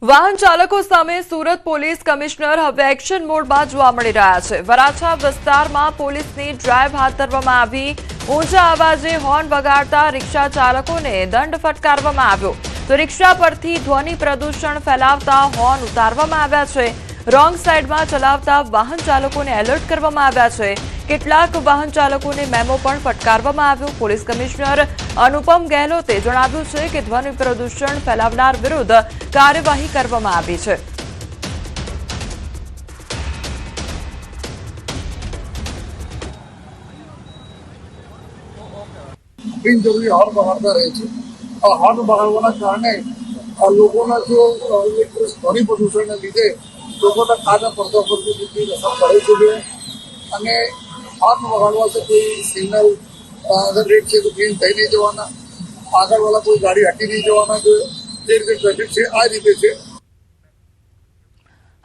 વાહન ચાલકો સામે સુરત પોલીસ કમિશનર હવે એક્શન મોડમાં જોવા મળી રહ્યા છે। વરાછા વિસ્તારમાં પોલીસની ડ્રાઈવ હાથ ધરવામાં આવી। ઊંચા અવાજે હોર્ન વગાડતા રિક્ષા ચાલકોને દંડ ફટકારવામાં આવ્યો તો રિક્ષા પરથી ધ્વનિ પ્રદૂષણ ફેલાવતા હોર્ન ઉતારવામાં આવ્યા છે। રોંગ સાઈડમાં ચલાવતા વાહન ચાલકોને એલર્ટ કરવામાં આવ્યા છે। કેટલાક વાહન ચાલકોને મેમો પણ ફટકારવામાં આવ્યો। પોલીસ કમિશનર અનુપમ ગેહલોતે જણાવ્યું છે કે ધ્વનિ પ્રદૂષણ ફેલાવનાર વિરુદ્ધ કાર્યવાહી કરવામાં આવી છે। બિનજરૂરી હોર્ન વગાડતા રહે છે। આ હોર્ન વગાડવાના કારણે લોકોના જો ધ્વનિ પ્રદૂષણને લીધે લોકોના કાના પડદા પર કેટલી અસર પડે છે અને હોર્ન વગાડવાથી કોઈ સિગ્નલ રેડ છે તો ગ્રીન થઈ નહીં જવાના, આગળવાળા કોઈ ગાડી હટી નહીં જવાના, જે રીતે ટ્રાફિક છે આ રીતે છે।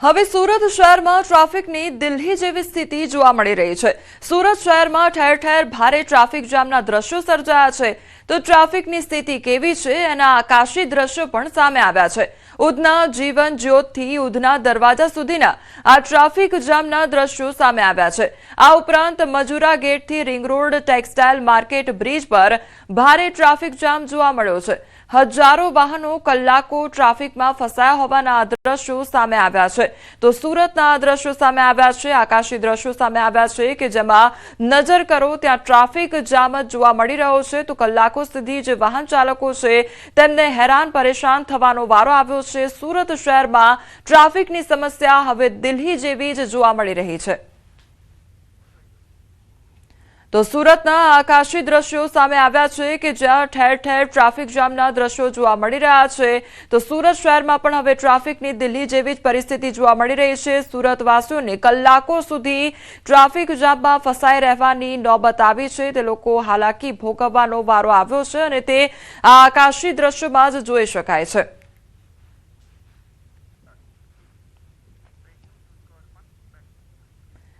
હવે સુરત શહેરમાં ટ્રાફિકની દિલ્હી જેવી સ્થિતિ જોવા મળી રહી છે। સુરત શહેરમાં ઠેર ઠેર ભારે ટ્રાફિક જામના દ્રશ્યો સર્જાયા છે તો ટ્રાફિકની સ્થિતિ કેવી છે એના આકાશી દ્રશ્યો પણ સામે આવ્યા છે। ઉધના જીવન જ્યોતથી ઉધના દરવાજા સુધીના આ ટ્રાફિક જામના દ્રશ્યો સામે આવ્યા છે। આ ઉપરાંત મજુરા ગેટથી ring road textile market bridge પર ભારે ટ્રાફિક જામ જોવા મળ્યો છે। હજારો વાહનો કલાકો ટ્રાફિકમાં ફસાયા હોવાના આ દ્રશ્યો સામે આવ્યા છે તો સુરતના આ દ્રશ્યો સામે આવ્યા છે। આકાશી દ્રશ્યો સામે આવ્યા છે કે જેમાં નજર કરો ત્યાં ટ્રાફિક જામ જ જોવા મળી રહ્યો છે તો કલાકો સુધી જે વાહન ચાલકો છે તેમને હેરાન પરેશાન થવાનો વારો આવ્યો છે। સુરત શહેરમાં ટ્રાફિકની સમસ્યા હવે દિલ્હી જેવી જ જોવા મળી રહી છે। તો સુરતના આકાશી દ્રશ્યો સામે આવ્યા છે કે જ્યાં ઠેર ઠેર ટ્રાફિક જામના દ્રશ્યો જોવા મળી રહ્યા છે તો સુરત શહેરમાં પણ હવે ટ્રાફિકની દિલ્હી જેવી જ પરિસ્થિતિ જોવા મળી રહી છે। સુરતવાસીઓને કલાકો સુધી ટ્રાફિક જામમાં ફસાઈ રહેવાની નોબત આવી છે। તે લોકો હાલાકી ભોગવવાનો વારો આવ્યો છે અને તે આ આકાશી દ્રશ્યોમાં જ જોઈ શકાય છે।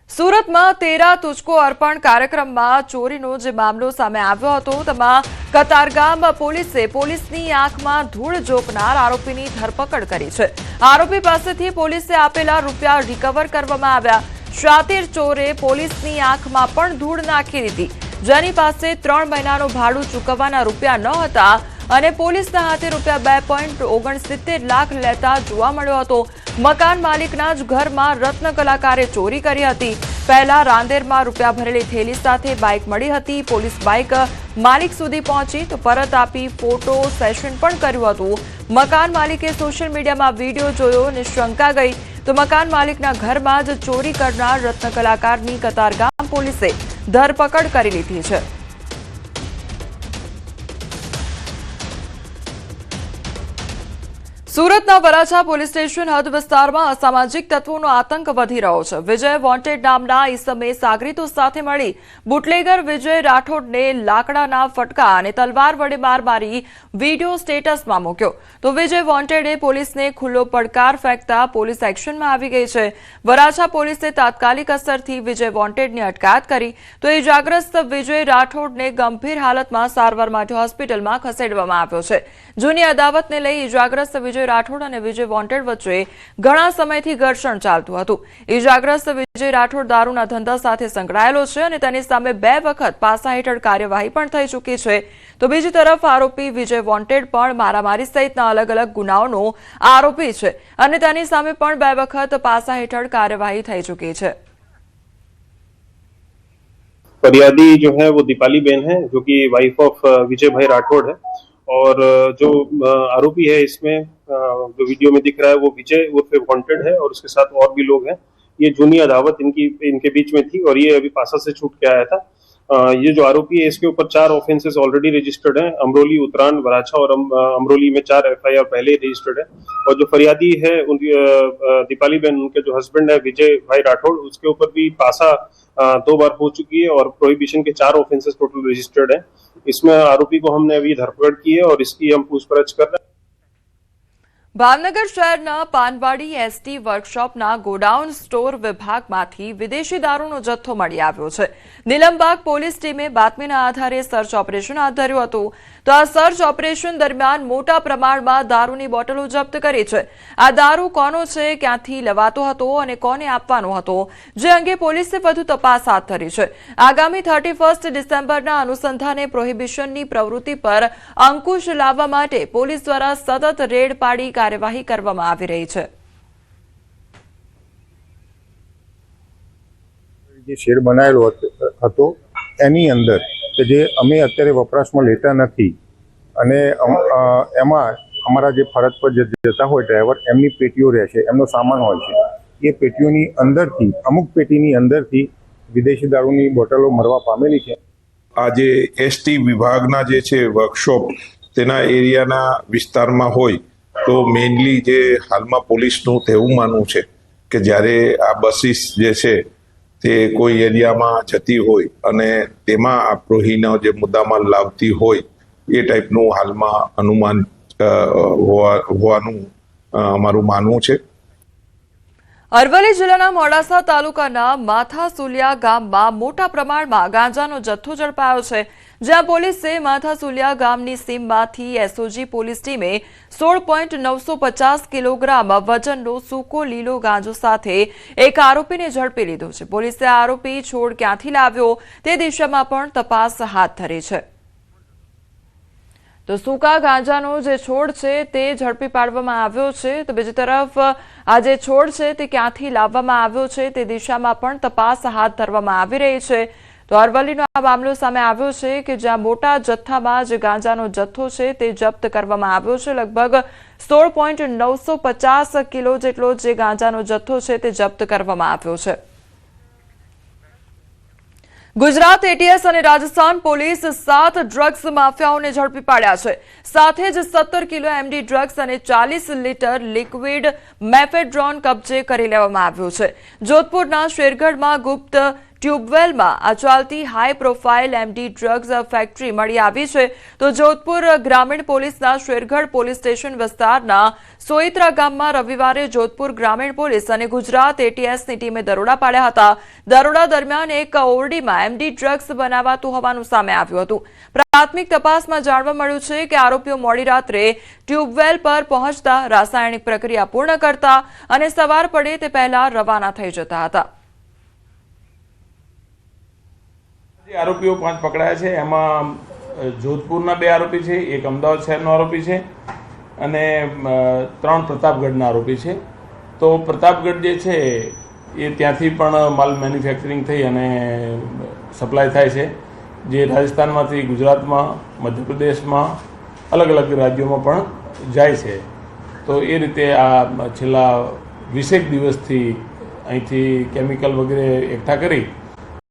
સુરતમાં તેરા તુજકો અર્પણ કાર્યક્રમમાં ચોરીનો જે મામલો સામે આવ્યો હતો તેમાં કતારગામ પોલીસની આંખમાં ધૂળ ઝોકનાર આરોપીની ધરપકડ કરી છે। આરોપી પાસેથી પોલીસે આપેલા રૂપિયા રિકવર કરવામાં આવ્યા। શાતીર ચોરે પોલીસની આંખમાં પણ ધૂળ નાખી દીધી, જેની પાસે 3 મહિનાનું ભાડું ચૂકવવાના રૂપિયા ન હતા અને પોલીસના હાથે રૂપિયા 2.69 લાખ લેતા જોવા મળ્યો હતો। મકાન માલિકના જ ઘરમાં રત્ન કલાકારે ચોરી કરી હતી। પહેલા રાંદેરમાં રૂપિયા ભરેલી થેલી સાથે બાઇક મળી હતી। પોલીસ બાઇક માલિક સુધી પહોંચી તો પરત આપી ફોટો સેશન પણ કર્યું હતું। મકાન માલિકે સોશિયલ મીડિયામાં વિડીયો જોયો અને શંકા ગઈ તો મકાન માલિકના ઘરમાં જ ચોરી કરનાર રત્ન કલાકારની કતારગામ પોલીસે ધરપકડ કરી લીધી છે। સુરતના વરાછા પોલીસ સ્ટેશન હદ વિસ્તારમાં અસામાજિક તત્વોનો આતંક વધી રહ્યો છે। વિજય વોન્ટેડ નામના ઈસમે સાગરીતો સાથે મળી બુટલેગર વિજય રાઠોડને લાકડાના ફટકા અને તલવાર વડે માર મારી વિડીયો સ્ટેટસમાં મૂક્યો તો વિજય વોન્ટેડે પોલીસને ખુલ્લો પડકાર ફેંકતા પોલીસ એક્શનમાં આવી ગઈ છે। વરાછા પોલીસે તાત્કાલિક અસરથી વિજય વોન્ટેડની અટકાયત કરી તો ઇજાગ્રસ્ત વિજય રાઠોડને ગંભીર હાલતમાં સારવાર માટે હોસ્પિટલમાં ખસેડવામાં આવ્યો છે। જૂની અદાવતને લઈ ઇજાગ્રસ્ત વિજય રાઠોડ અને વિજય વોન્ટેડ વચ્ચે ઘણા સમયથી ઘર્ષણ ચાલતું હતું। ઇજાગ્રસ્ત વિજય રાઠોડ દારૂના ધંધા સાથે સંકળાયેલો છે અને તેની સામે 2 વખત પાસા હેઠળ કાર્યવાહી પણ થઈ ચૂકી છે તો બીજી તરફ આરોપી વિજય વોન્ટેડ પણ મારામારી સહિતના અલગ અલગ ગુનાઓનો આરોપી છે અને તેની સામે પણ 2 વખત પાસા હેઠળ કાર્યવાही થઈ ચૂકી છે। फरियादी जो है वो दीपाली बेन है जो कि वाइफ ऑफ विजय भाई राठौड़ है और जो आरोपी है इसमें जो वीडियो में दिख रहा है वो विजय उर्फ वांटेड है और उसके साथ और भी लोग हैं। ये जूनी अदावत इनके बीच में थी और ये अभी पासा से छूट के आया था। ये जो आरोपी है इसके ऊपर 4 ऑफेंसेस ऑलरेडी रजिस्टर्ड हैं। अमरोली, उतरान, वराछा और अमरोली में 4 FIR पहले रजिस्टर्ड है और जो फरियादी है दीपाली बेन उनके जो हस्बैंड है विजय भाई राठौड़ उसके ऊपर भी पासा 2 बार हो चुकी है और प्रोहिबिशन के 4 ऑफेंसेस टोटल रजिस्टर्ड है। इसमें आरोपी को हमने अभी धरपकड़ की है और इसकी हम पूछपरछ कर रहे हैं। ભાવનગર શહેરના પાનવાડી એસટી વર્કશોપના ગોડાઉન સ્ટોર વિભાગમાંથી વિદેશી દારૂનો જથ્થો મળી આવ્યો છે. નીલમબાગ પોલીસ ટીમે બાતમીના આધારે સર્ચ ઓપરેશન હાથ ધર્યું હતું. તો આ સર્ચ ઓપરેશન દરમિયાન મોટા પ્રમાણમાં દારૂની બોટલો જપ્ત કરી છે. આ દારૂ કોનો છે, ક્યાંથી લેવાતો હતો અને કોને આપવાનો હતો, જે અંગે પોલીસે વધુ તપાસ હાથ ધરી છે. આગામી 31 ડિસેમ્બરના અનુસંધાને પ્રોહિબિશનની પ્રવૃત્તિ પર અંકુશ લાવવા માટે પોલીસ દ્વારા સતત રેડ પાડી કાર્યવાહી કરવામાં આવી રહી છે. જે શેડ બનાવેલો હતો એની અંદર કે જે અમે અત્યારે વપરાશમાં લેતા નથી અને એમાં અમારા જે ફરજ પર જતા હોય ડ્રાઈવર, એમની પેટીઓ રહે છે, એમનો સામાન હોય છે. એ પેટીઓની અંદરથી અમુક પેટીની અંદરથી વિદેશી દારૂની બોટલો મળવા પામેલી છે. આ જે એસટી વિભાગના જે છે વર્કશોપ તેના એરિયાના વિસ્તારમાં હોય તો મેઇનલી જે હાલમાં પોલીસનું એવું માનવું છે કે જ્યારે આ બસીસ જે છે તે કોઈ એરિયામાં જતી હોય અને તેમાં આ પ્રોહીનો જે મુદ્દામાલ લાવતી હોય એ ટાઈપનું હાલમાં અનુમાન હોવાનું અમારું માનવું છે. અરવલ્લી જિલ્લાના મોડાસા તાલુકાના માથાસુલિયા ગામમાં મોટા પ્રમાણમાં ગાંજાનો જથ્થો ઝડપાયો છે. જ્યાં પોલીસે માથાસુલિયા ગામની સીમમાંથી એસઓજી પોલીસ ટીમે 16.950 કિલોગ્રામ વજનનો સૂકો લીલો ગાંજો સાથે એક આરોપીને ઝડપી લીધો છે. પોલીસે આરોપી છોડ ક્યાંથી લાવ્યો તે દિશામાં પણ તપાસ હાથ ધરી છે. તો સૂકા ગાંજાનો જે છોડ છે તે ઝડપી પાડવામાં આવ્યો છે. તો બીજી તરફ આ જે છોડ છે તે ક્યાંથી લાવવામાં આવ્યો છે તે દિશામાં પણ તપાસ હાથ ધરવામાં આવી રહી છે. તો અરવલ્લીનો આ મામલો સામે આવ્યો છે કે જ્યાં મોટા જથ્થામાં જે ગાંજાનો જથ્થો છે તે જપ્ત કરવામાં આવ્યો છે. લગભગ 16.950 કિલો જેટલો જે ગાંજાનો જથ્થો છે તે જપ્ત કરવામાં આવ્યો છે. ગુજરાત એટીએસ અને રાજસ્થાન પોલીસ 7 ડ્રગ્સ માફિયાઓને ઝડપી પાડ્યા છે. સાથે જ 17 કિલો એમડી ડ્રગ્સ અને 40 લીટર લિક્વિડ મેફેડ્રોન કબજે કરી લેવામાં આવ્યું છે. જોધપુરના શેરગઢમાં ગુપ્ત ટ્યુબવેલમાં આ ચાલતી high profile MD drugs factory મળી આવી છે. તો જોધપુર ગ્રામીણ પોલીસના શેરગઢ પોલીસ સ્ટેશન વિસ્તારના સોઈત્રા ગામમાં રવિવારે જોધપુર ગ્રામીણ પોલીસ અને ગુજરાત એટીએસની ટીમે દરોડા પાડ્યા હતા. દરોડા દરમિયાન એક ઓરડીમાં એમડી ડ્રગ્સ બનાવાતું હોવાનું સામે આવ્યું હતું. પ્રાથમિક તપાસમાં જાણવા મળ્યું છે કે આરોપીઓ મોડી રાત્રે ટ્યુબવેલ પર પહોંચતા રાસાયણિક પ્રક્રિયા પૂર્ણ કરતા અને સવાર પડે તે પહેલા રવાના થઈ જતા હતા. આરોપીઓ 5 પકડાયા છે. એમાં જોધપુરના 2 આરોપી છે, એક અમદાવાદ શહેરનો આરોપી છે અને 3 પ્રતાપગઢના આરોપી છે. તો પ્રતાપગઢ જે છે એ ત્યાંથી પણ માલ મેન્યુફેક્ચરિંગ થઈ અને સપ્લાય થાય છે, જે રાજસ્થાનમાંથી ગુજરાતમાં, મધ્યપ્રદેશમાં, અલગ અલગ રાજ્યોમાં પણ જાય છે. તો એ રીતે આ છેલ્લા 20 દિવસથી અહીંથી કેમિકલ વગેરે એકઠા કરી